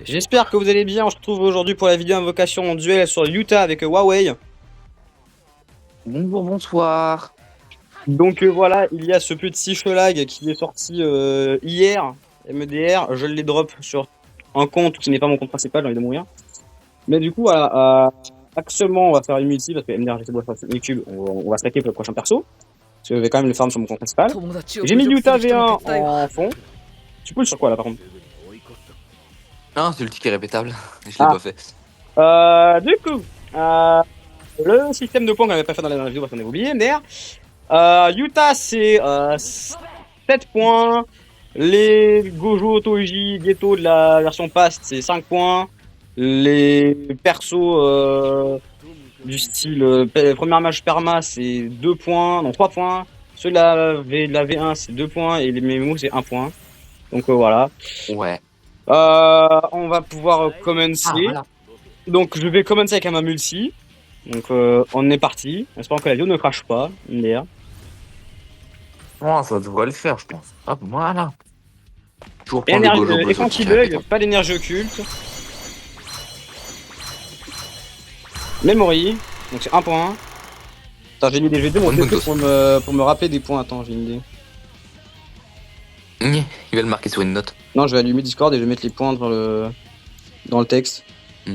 J'espère que vous allez bien, on se retrouve aujourd'hui pour la vidéo invocation en duel sur Utah avec Huawei. Bonjour, bonsoir. Donc voilà, il y a ce petit Sholag qui est sorti hier, MEDR, je l'ai drop sur un compte qui n'est pas mon compte principal, j'ai envie de mourir. Mais du coup, voilà, actuellement on va faire une multi parce que MDR, j'essaie de faire sur YouTube, on va stacker pour le prochain perso. Parce que je vais quand même le farm sur mon compte principal. J'ai mis Utah V1 en fond. Tu peux le sur quoi là par contre? Ah, c'est le ticket répétable. Je l'ai pas fait. Du coup, le système de points qu'on n'avait pas fait dans la dernière vidéo parce qu'on avait oublié, MDR. Utah c'est 7 points. Les Gojo, Toji, Geto de la version past c'est 5 points. Les persos du style première mage perma c'est 2 points, non 3 points. Ceux de la V1 c'est 2 points et les mémos c'est 1 point. Donc voilà. Ouais. On va pouvoir commencer. Ah, voilà. Donc je vais commencer avec un multi. Donc on est parti. J'espère que la vidéo ne crache pas. MDR. Oh, ça devrait le faire, je pense. Hop, voilà. Toujours prendre le gojo bleu. Écran qui bug, pas d'énergie occulte. Memory, donc c'est 1 point. Attends, j'ai une idée, je vais te montrer pour me rappeler des points. Attends, j'ai une idée. Il va le marquer sur une note. Non, je vais allumer Discord et je vais mettre les points dans le texte. Oh,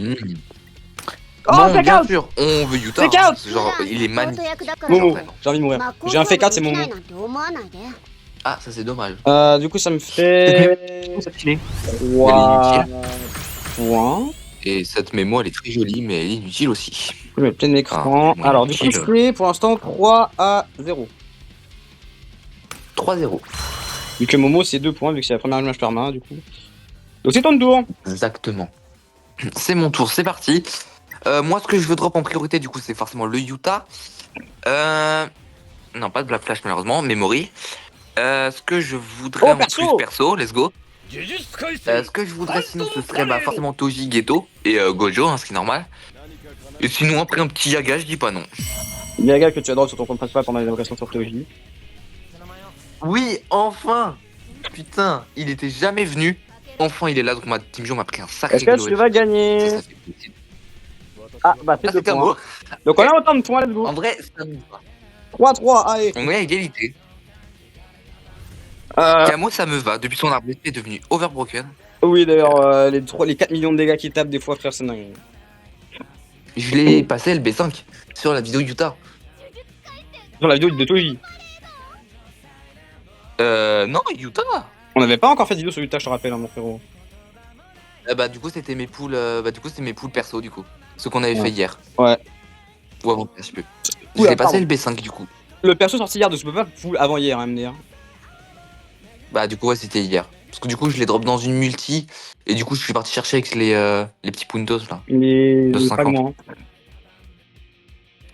bon, bien sûr, on veut Utah. Hein. Genre, il est magnifique. Momo, j'ai envie de mourir. J'ai un fake out, c'est Momo. Ah, ça c'est dommage. Du coup, ça me fait 3 points. Et cette mémo, elle est très jolie, mais elle est inutile aussi. Je mets plein écran. Ah, alors, du coup, c'est pour l'instant 3-0. 3-0. Vu que Momo, c'est 2 points, vu que c'est la première image par main, du coup. Donc, c'est ton tour. Exactement. C'est mon tour, c'est parti. Moi, ce que je veux drop en priorité, du coup, c'est forcément le Utah. Non, pas de Black Flash, malheureusement. Memory. Ce que je voudrais en plus perso, let's go. Ce que je voudrais sinon, ce serait forcément Toji, Geto et Gojo, hein, ce qui est normal. Et sinon, après un petit Yaga, je dis pas non. Yaga que tu as drop sur ton compte principal pendant les invocations sur Toji. Oui, enfin. Putain, il était jamais venu. Enfin, il est là, donc ma team Joe m'a pris un sacré. Est-ce que tu vas gagner? Ah, bah c'est 2 points. Donc on a autant de points, let's go. En vrai, ça me va. 3-3, allez. On est à égalité. Camo, ça me va. Depuis son arbre d'esprit est devenu overbroken. Oui, d'ailleurs, les 4 millions de dégâts qu'il tape des fois, frère, c'est dingue. Je l'ai passé LB5 sur la vidéo Utah. Sur la vidéo de Toji. Non, Utah. On n'avait pas encore fait de vidéo sur Utah, je te rappelle, hein, mon frérot. Du coup, c'était mes poules. C'était mes poules perso, du coup. Ce qu'on avait fait hier. Ouais. Ou avant, je sais plus. Je l'ai passé LB5 du coup. Le perso sorti hier, de ce peux pas full avant hier, hein, MDR. Du coup, ouais, c'était hier. Parce que du coup, je l'ai drop dans une multi. Et du coup, je suis parti chercher avec les petits puntos là. Les 250.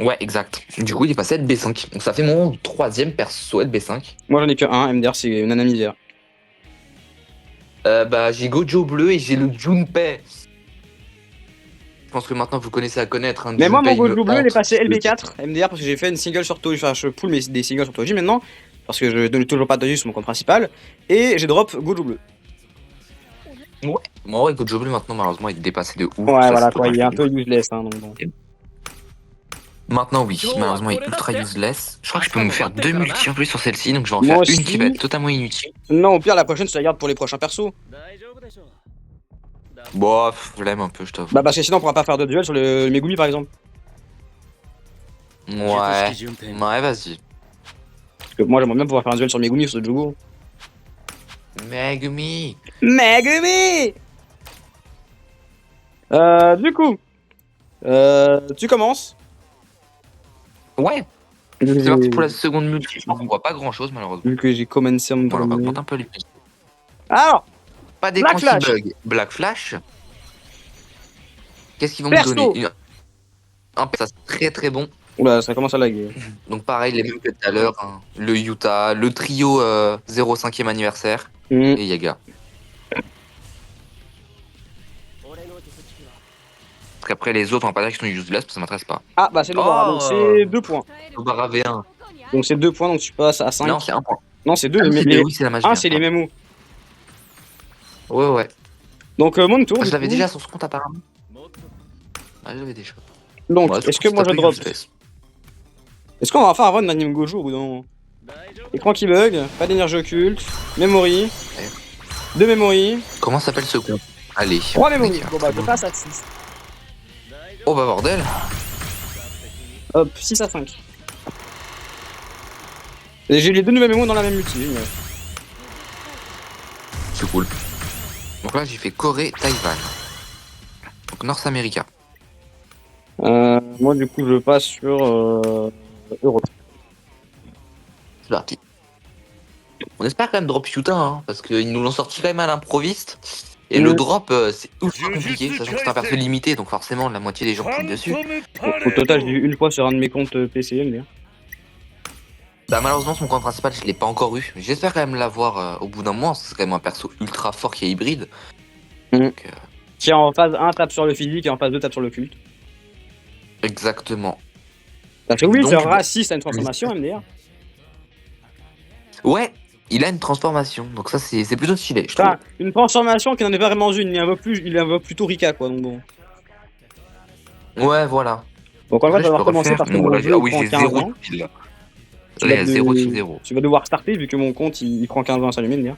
Ouais, exact. Du coup, il est passé LB5. Donc, ça fait mon 3ème perso LB5. Moi, j'en ai que un, MDR, c'est Nana Misère. J'ai Gojo bleu et j'ai le Junpei. Je pense que maintenant vous connaissez à connaître. Mais moi, mon Gojo bleu, il est passé LB4 MDR parce que j'ai fait une single sur Toji. Enfin, je pull des singles sur Toji maintenant. Parce que je donne toujours pas Toji sur mon compte principal. Et j'ai drop Gojo bleu. Ouais, moi, ouais, Gojo bleu maintenant, malheureusement, il est dépassé de ouf. Ouais, ça, voilà, quoi, il est un peu useless. Hein, donc bon. Maintenant, oui, malheureusement, il est ultra useless. Je crois que je peux me faire 2 multi en plus sur celle-ci, donc je vais en faire une qui va être totalement inutile. Non, au pire, la prochaine, tu la gardes pour les prochains persos. Bof, je l'aime un peu, je t'avoue. Parce que sinon, on pourra pas faire de duel sur le Megumi par exemple. Ouais, vas-y. Parce que moi, j'aimerais bien pouvoir faire un duel sur Megumi ou sur Jogo. Megumi. Du coup, tu commences. Ouais. C'est parti pour la seconde multi. Je pense qu'on voit pas grand chose malheureusement. Vu que j'ai commencé à me voilà, on va augmenter un peu les. Alors, pas d'écran qui bug. Black Flash. Qu'est-ce qu'ils vont me donner? Un ça c'est très très bon. Oula, ça commence à laguer. Donc pareil, les mêmes que tout à l'heure. Hein. Le Utah, le trio 05e anniversaire et Yaga. Parce qu'après les autres, on va pas dire qu'ils sont useless parce que ça m'intéresse pas. Ah bah c'est Nobara, donc c'est 2 points. Nobara V1. Donc c'est 2 points, donc tu passes à 5. Non, c'est 1 point. Non, c'est 2. Oui, c'est la magie. 1, c'est les mémos. Ouais. Donc mon tour. Je du l'avais coup. déjà sur ce compte apparemment. Ouais, je l'avais déjà. Donc, Ouais, est-ce que moi je drop? useless. Est-ce qu'on va enfin avoir une anime Gojo au bout d'un moment? Écran qui bug, pas d'énergie occulte, memory, Ouais. 2 memory, Comment s'appelle ce compte? Allez. 3 memory. Mec, Bon bah je passe à 6. Oh bah bordel. Hop, 6 à 5. Et j'ai les 2 nouvelles mémoires dans la même multi. Génial. C'est cool. Donc là j'ai fait Corée, Taïwan. Donc North America. Moi du coup je passe sur Europe. C'est parti. On espère quand même drop Yuta, hein, parce qu'ils nous l'ont sorti quand même à l'improviste. Et le drop, c'est ultra compliqué, sachant que c'est un perso limité, donc forcément la moitié des gens cliquent dessus. Au total, j'ai eu une fois sur un de mes comptes PC, mais... Bah malheureusement son compte principal je l'ai pas encore eu. J'espère quand même l'avoir au bout d'un mois, c'est quand même un perso ultra fort qui est hybride. Donc, Qui en phase 1 tape sur le physique et en phase 2 tape sur le culte. exactement. Parce que oui, Donc, sur Ra6 a une transformation MDR. Ouais, il a une transformation, donc ça c'est plutôt stylé, je trouve. Enfin, une transformation qui n'en est pas vraiment une, il invoque plutôt Rika quoi, donc bon. Ouais, voilà. Donc en vrai, ça je va peux recommencer refaire. parce que Bon, mon là, jeu ah il oui, prend j'ai 15 0 ans. de pile là. Tu Là, vas, il y a 0 de 0. tu vas devoir starter vu que mon compte il prend 15 ans à s'allumer MDR.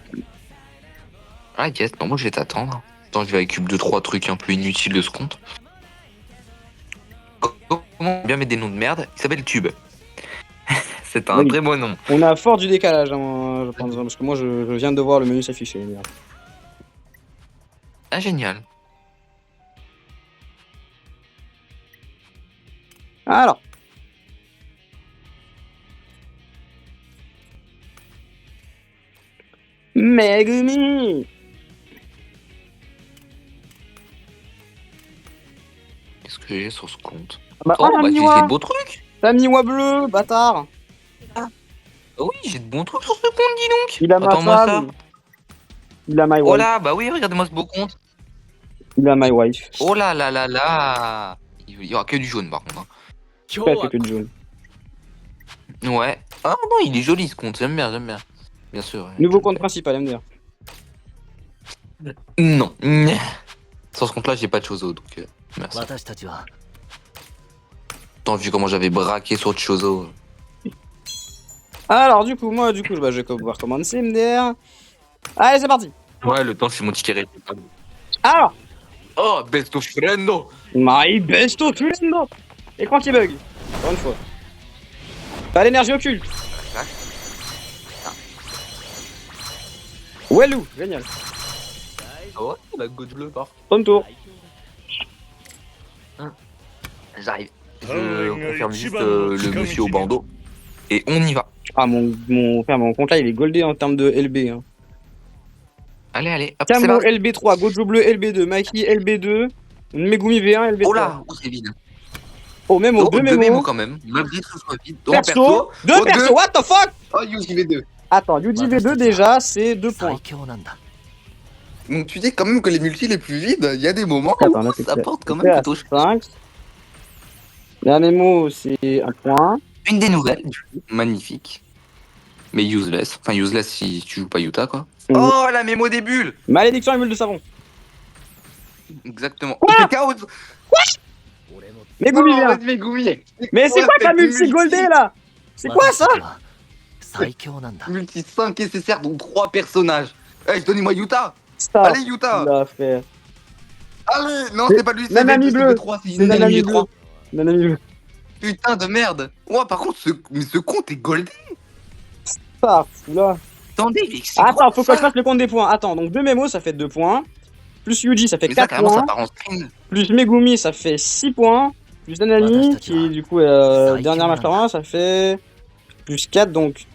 Ah yes, non, moi je vais t'attendre. Attends, je vais récupérer 2-3 trucs un peu inutiles de ce compte. Comment bien mettre des noms de merde? Il s'appelle Tube. C'est un Oui. très beau nom. On a fort du décalage, hein, je pense, parce que moi je viens de voir le menu s'afficher. MDR. Ah, génial. Alors. Megumi. Qu'est-ce que j'ai sur ce compte? Bah, Oh, ah, bah j'ai Miwa. des beaux trucs. T'as Miwa bleu, bâtard. Ah oui, j'ai de bons trucs sur ce compte, dis donc. Il a ma Attends-moi ça. femme. Il a my Oh wife. là, bah oui, regardez-moi ce beau compte. Il a my wife. Oh là là là là. Il y aura que du jaune par contre. Pas fait que de jaune. Ouais. Ah non, il est joli ce compte, j'aime bien, j'aime bien. Bien sûr. Ouais. Nouveau compte principal, MDR. Non. Sur ce compte-là, j'ai pas de Chozo, donc merci. Tant vu comment j'avais braqué sur Chozo. Alors, du coup, moi, je vais pouvoir commencer, MDR. Allez, c'est parti. Ouais, le temps, c'est mon ticket. Alors, Oh, best of friendo. my best of friend. Écran qui bug. Encore une fois. Pas l'énergie occulte. Wellou, génial. Oh, la goutte bleue, parfait. Ton tour. J'arrive. Je confirme juste le monsieur au bandeau. Et on y va. Ah, mon compte là, il est goldé en termes de LB. Hein. Allez, allez. Hop, c'est Camo parti. LB3, Gojo bleu LB2, Maki LB2, Megumi V1 LB3. Oh là, oh, c'est vide. Oh, mémo, Oh, deux deux mémos mémos. quand même. Malgré que ce soit vide. Oh, Perso, deux Oh, persos, deux. what the fuck? Oh, Yuji V2. Attends, Yuji V2 déjà, c'est 2 points. Donc tu dis quand même que les multis les plus vides, il y a des moments Attends, là, où c'est ça clair. porte quand C'est même à plutôt. 5. La mémo, c'est 1 point. Une des nouvelles, du coup. Magnifique. Mais useless. Enfin, useless si tu joues pas Utah, quoi. Oh, la mémo des bulles. Malédiction et bulle de savon. Exactement. Quoi? Il fait chaos. Megumi Oh, V1. Megumi. Mais c'est quoi ta multi goldée là? C'est quoi ça? Multi 5 nécessaires, donc 3 personnages. Eh, donnez-moi Utah. Ça. Allez, Utah. Là, frère. Allez. Non, c'est pas lui, c'est Nanami bleu. V3, c'est C'est Nanami bleu. 3. Nanami bleu. Putain de merde. Ouais, par contre, ce compte est goldé. Ça, là. Attendez, mais c'est Attends, quoi, faut que ça? je fasse le compte des points. Attends, donc 2 mémos, ça fait 2 points. Plus Yuji, ça fait Mais ça, 4 carrément, points. ça part en screen. Plus Megumi, ça fait 6 points. Plus Nanami, qui du coup est dernière Master 1, ça fait plus 4. Donc,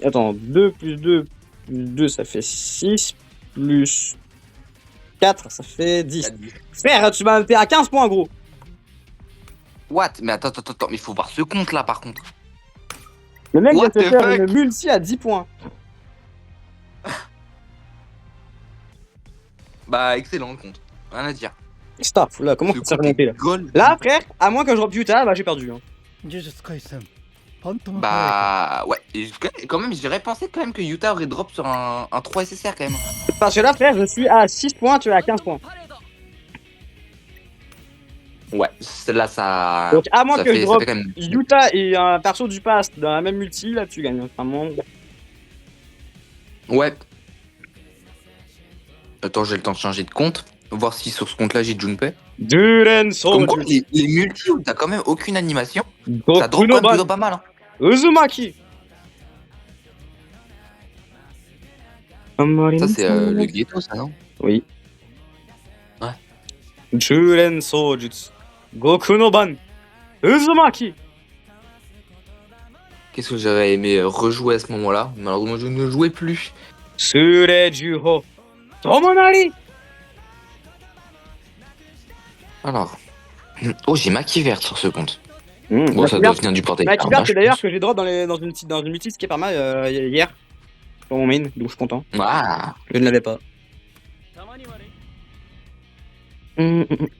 attends, 2 plus 2 plus 2, ça fait 6. Plus 4, ça fait 10. Frère, t'es à 15 points, gros. What? Mais attends, mais il faut voir ce compte là par contre. Le mec vient What de the se faire fuck? une multi à 10 points. Bah, excellent le compte. Rien à dire. Stop, là, comment Ce ça s'est compte remonté là? est gold. Là, frère, à moins que je drop Utah, bah j'ai perdu. Hein. Bah, ouais. Et quand même, j'aurais pensé quand même que Utah aurait drop sur un 3 SSR quand même. Parce que là, frère, je suis à 6 points, tu es à 15 points. Ouais, là ça. Donc, à moins ça que fait, je ça drop fait quand même. Yuta et un perso du past dans la même multi, là, tu gagnes. Vraiment. Ouais. Attends, j'ai le temps de changer de compte. Voir si sur ce compte-là j'ai Junpei. Duren Comme quoi, Sojutsu. les multis où t'as quand même aucune animation, ça drop Goku quand no même plutôt Ban. pas mal. Hein. Uzumaki. Ça, c'est le ghetto, ça, non? Oui. Ouais. Duren Sojutsu. Goku no Ban. Uzumaki. Qu'est-ce que j'aurais aimé rejouer à ce moment-là? Malheureusement, je ne jouais plus. Surejuho. Tomonari. Alors. Oh, j'ai Maki verte sur ce compte. Bon, Bon, ça doit venir du portail. Maki vert, c'est d'ailleurs que j'ai drop dans une multi, ce qui est pas mal hier. Sur mon main, donc je suis content. Ah. Je ne l'avais pas.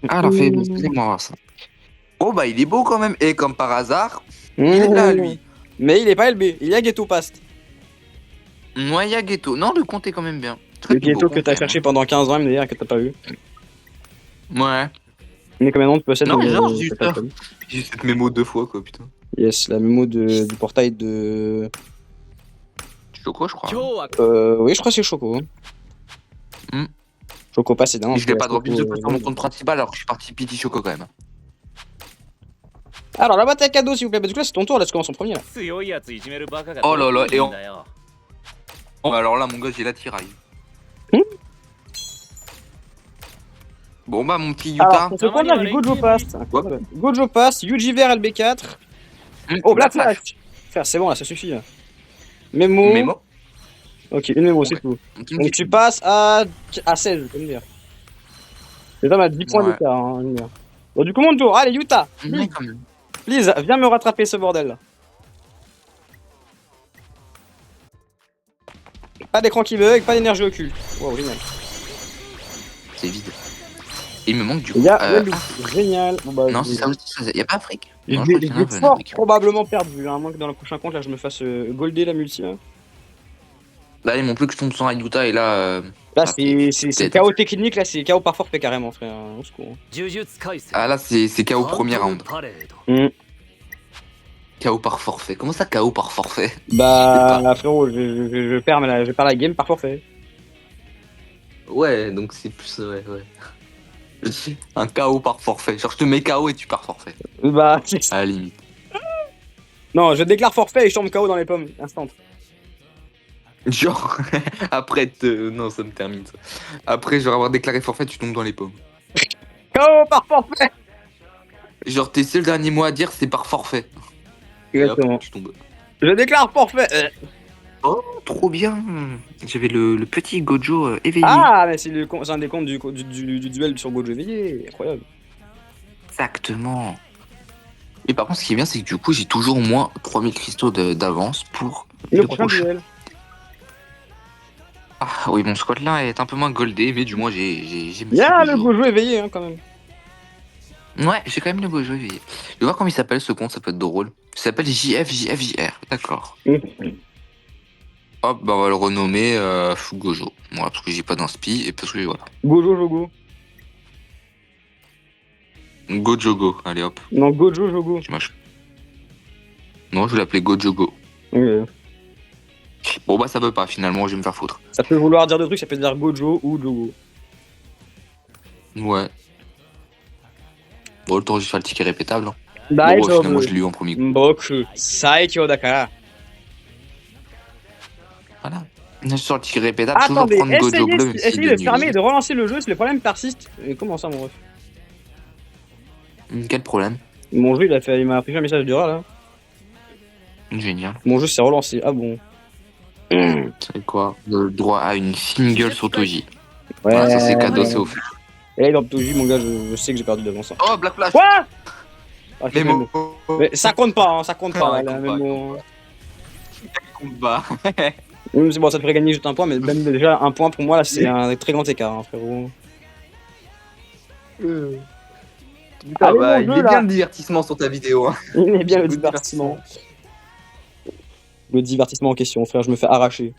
Alors, fais-moi voir ça. Oh, bah, il est beau quand même. Et comme par hasard, il est là, lui. Mais il est pas LB, il y a Ghetto Past. Ouais, il y a Ghetto. Non, le compte est quand même bien. Le Ghetto que t'as cherché pendant 15 ans, mais d'ailleurs que t'as pas vu. Ouais. Mais comme maintenant tu possèdes. Non, genre, j'ai cette mémo 2 fois, quoi, putain. Yes, la mémo du portail de. Choco, je crois. Oui, je crois que c'est Choco. Choco Pass, c'est dingue. Je l'ai pas droppé sur mon compte principal alors que je suis parti Pity Choco quand même. Alors, la bataille cadeau, s'il vous plaît. Bah, du coup, là, c'est ton tour, là, tu commences en premier. Là. Oh là là, et Oh, alors là, mon gars, j'ai la tiraille. Bon, bah, mon petit Yuta. Alors, pour ce point-là, j'ai Gojo Pass. Gojo Pass, Yuji Vert LB4. Oh, Black Flash. Frère, c'est bon, là, ça suffit. Là. Mémo. Ok, une mémo, c'est tout. Donc, tu passes à 16, je peux me dire. C'est homme à 10 points d'écart. Hein, bon, du coup, mon tour. Allez, Yuta. Please, viens me rattraper ce bordel là. Pas d'écran qui bug, pas d'énergie occulte. Wow, génial. C'est vide. Il me manque du coup. Il y a génial. Bon, bah, non, c'est ça aussi. Il y a pas Afrique. J'ai fort probablement perdu. À moins que dans le prochain compte, là, je me fasse golder la multi. Là, là il manque plus que je tombe sans Yuta et là. Là, c'est KO technique, là, c'est KO par forfait carrément, frère. Au secours. Ah, là, c'est KO premier round. KO par forfait. Comment ça, KO par forfait? Bah, frérot, je perds la game par forfait. Ouais, donc c'est plus. Ouais. Un KO par forfait. Genre, je te mets KO et tu pars forfait. Bah, à la limite. Non, je déclare forfait et je tombe KO dans les pommes, instant. Genre, après, non, ça me termine ça. Après, genre, avoir déclaré forfait, tu tombes dans les pommes. KO par forfait! Genre, tes seuls derniers mots à dire, c'est par forfait. Exactement. Hop, tu tombes. Je déclare forfait! Oh, trop bien! J'avais le petit Gojo éveillé. Ah, mais c'est un des comptes du duel sur Gojo éveillé, incroyable. Exactement. Et par contre, ce qui est bien, c'est que du coup, j'ai toujours au moins 3000 cristaux d'avance pour le prochain duel. Ah oui, mon squad là est un peu moins goldé, mais du moins j'ai. Il y a le Gojo éveillé, hein, quand même. Ouais, j'ai quand même le Gojo éveillé. Je vais voir comment il s'appelle ce compte, ça peut être drôle. Il s'appelle JR, d'accord. Hop, bah on va le renommer Gojo. Voilà, parce que j'ai pas d'inspi et parce que voilà. Gojo Jogo. Gojogo, allez hop. Non, Gojo Jogo. Non, je vais l'appeler Gojogo. Okay. Bon bah ça veut pas, finalement je vais me faire foutre. Ça peut vouloir dire deux trucs, ça peut dire Gojo ou Jogo. Ouais. Bon, le temps, je vais faire le ticket répétable. Hein. Bah, bon, finalement, je l'ai eu en premier coup. Boku, Saikyo Dakara. Voilà. Sur le ticket répétable, attendez, toujours prendre Gojo bleu. Essayez de fermer et de relancer le jeu si le problème persiste. Et comment ça, mon ref? Quel problème? Mon jeu, il m'a pris un message d'erreur là. Génial. Mon jeu s'est relancé. Ah bon? C'est quoi? Le droit à une single sur Toji. Ouais. Voilà, ça c'est cadeau, c'est offert. Et là, dans Toji, mon gars, je sais que j'ai perdu d'avance. Oh, Black Flash! Quoi? Ah, mais ça compte pas, hein, ça compte pas. Ça compte pas. C'est bon, ça te ferait gagner juste un point, mais même déjà un point pour moi là, c'est un très grand écart, hein, frérot. Ah bah, il est bien le divertissement sur ta vidéo. Hein. Il est bien le divertissement. Le divertissement en question, frère, je me fais arracher.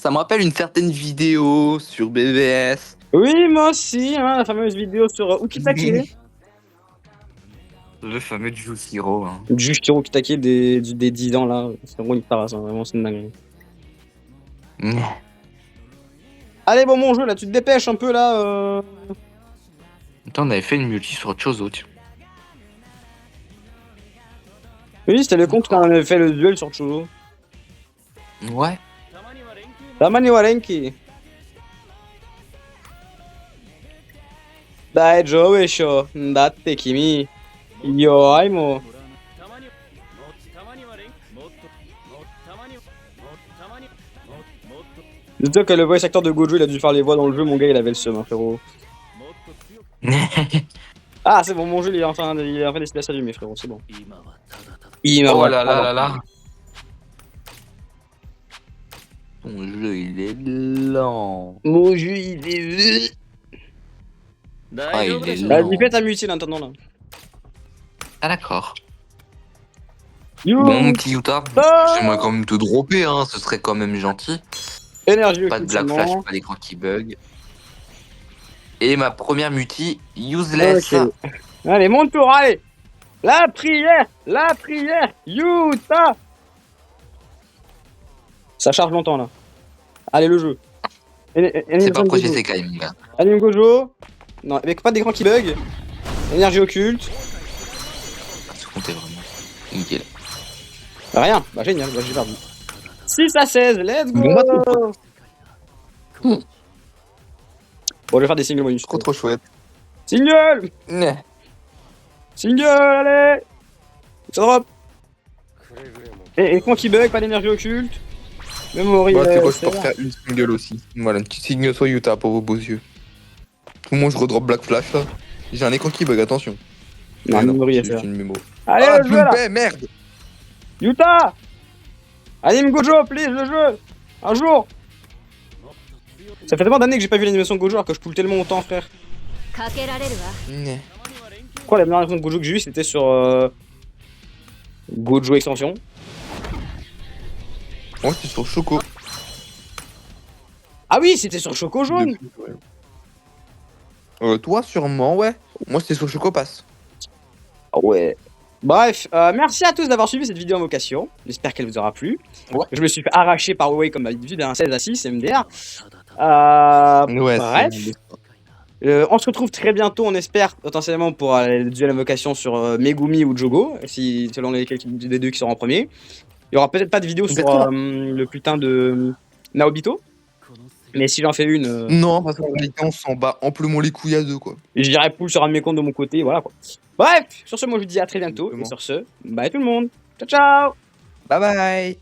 Ça me rappelle une certaine vidéo sur BBS. Oui, moi aussi, hein, la fameuse vidéo sur Ukitake. Le fameux Jushiro. Hein. Juste sur Ukitake des 10 ans là. C'est vraiment une parasse, hein, vraiment, c'est une dinguerie. Allez, bon, mon jeu là, tu te dépêches un peu là. Attends, on avait fait une multi sur autre chose, tiens. Oui, c'était le con qui t'en avait fait le duel sur Chojo. Ouais. Tamani wa Renki. Daijou sho. Datte kimi. Yo aimo. Dis-toi que le voice acteur de Gojo il a dû faire les voix dans le jeu, mon gars il avait le seum, hein, frérot. Ah, c'est bon, mon jeu il est en train d'essayer de s'allumer, frérot, c'est bon. Oh là là là là. Ton jeu il est lent. Mon jeu il est. Ah, il est Bah, lent. lui fais ta mutile en attendant là. Ah d'accord. You. Bon, mon petit Yuta, Ah. j'aimerais quand même te dropper, hein, ce serait quand même gentil. Énergie Pas de black flash, pas d'écran qui bug. Et ma première multi, useless. Okay. Allez, mon tour, allez. La prière, Yuta. Ça charge longtemps là. Allez, le jeu. C'est pas projet Sekai, mon gars. Anime Gojo. Non, avec pas d'écran qui bug. Énergie occulte. Ce compte est vraiment nickel. Rien. Bah, génial, bah, j'ai perdu. 6-16, let's go. Bon, bah, Bon, je vais faire des singles bonus. trop chouette. Single. Single, allez. Ça drop. Et comment qui bug, pas d'énergie occulte. Memory. Bah, c'est quoi, je peux refaire une single aussi. Voilà, une petite single sur Utah pour vos beaux yeux. Tout le monde, je redrop Black Flash là. J'ai un écran qui bug, attention. Non, Memory, c'est une mémo. Allez, Ah, le jeu là. merde. Yuta. Anime Gojo, please, le jeu. Un jour. Ça fait tellement d'années que j'ai pas vu l'animation de Gojo alors que je poule tellement autant, frère. Ouais. Je crois que la meilleure animation de Gojo que j'ai vue c'était sur Gojo Extension. Moi, c'est sur Choco. Ah oui, c'était sur Choco Jaune. Toi, sûrement, ouais. Moi, c'était sur Choco Pass. Ah ouais. Bref, merci à tous d'avoir suivi cette vidéo invocation. J'espère qu'elle vous aura plu. Ouais. Je me suis fait arracher par Huawei comme d'habitude, un 16-6 MDR. Ouais, Bref. On se retrouve très bientôt, on espère, potentiellement pour le duel invocation sur Megumi ou Jogo, si, selon lesquels des deux qui seront en premier. Il y aura peut-être pas de vidéo sur le putain de Naobito, mais si j'en fais une... Non, parce qu'en réalité, on s'en bat amplement les couilles à deux, quoi. j'irai pull sur un de mes comptes de mon côté, voilà quoi. Bref, sur ce, moi je vous dis à très bientôt, et sur ce, bye tout le monde, ciao ciao. Bye bye.